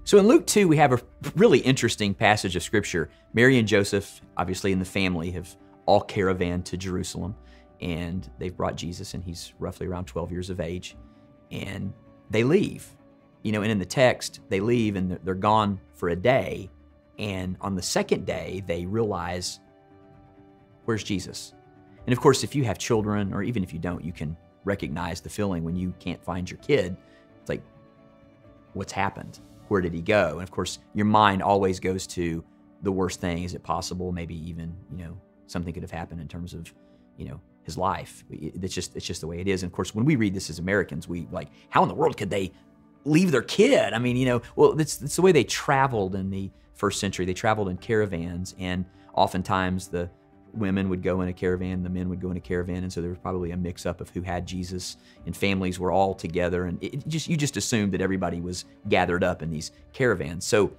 So in Luke 2, we have a really interesting passage of Scripture. Mary and Joseph, obviously in the family, have all caravaned to Jerusalem, and they've brought Jesus, and he's roughly around 12 years of age, and they leave. And in the text, they leave, and they're gone for a day, and on the second day, they realize, where's Jesus? And of course, if you have children, or even if you don't, you can recognize the feeling when you can't find your kid. It's like, what's happened? Where did he go? And of course, your mind always goes to the worst thing. Is it possible? Maybe even, something could have happened in terms of, his life. It's just the way it is. And of course, when we read this as Americans, we like, how in the world could they leave their kid? I mean, well, it's the way they traveled in the first century. They traveled in caravans, and oftentimes the women would go in a caravan, the men would go in a caravan, and so there was probably a mix-up of who had Jesus, and families were all together, and you just assumed that everybody was gathered up in these caravans. So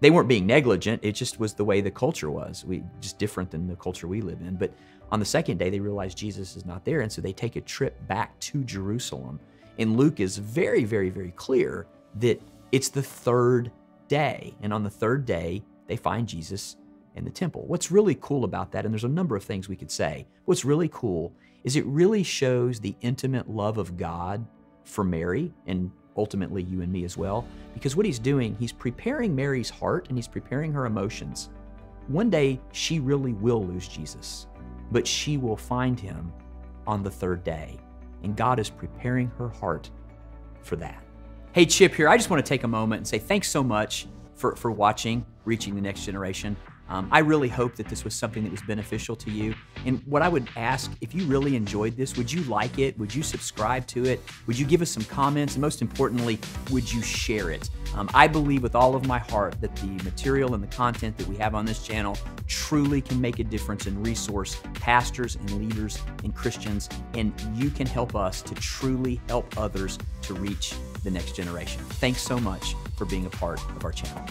they weren't being negligent, it just was the way the culture was. Just different than the culture we live in. But on the second day, they realized Jesus is not there, and so they take a trip back to Jerusalem. And Luke is very, very, very clear that it's the third day, and on the third day, they find Jesus in the temple. What's really cool about that, and there's a number of things we could say, what's really cool is it really shows the intimate love of God for Mary, and ultimately you and me as well, because what he's doing, he's preparing Mary's heart and he's preparing her emotions. One day, she really will lose Jesus, but she will find him on the third day, and God is preparing her heart for that. Hey, Chip here. I just want to take a moment and say thanks so much for watching Reaching the Next Generation. I really hope that this was something that was beneficial to you. And what I would ask, if you really enjoyed this, would you like it? Would you subscribe to it? Would you give us some comments? And most importantly, would you share it? I believe with all of my heart that the material and the content that we have on this channel truly can make a difference and resource pastors and leaders and Christians, and you can help us to truly help others to reach the next generation. Thanks so much for being a part of our channel.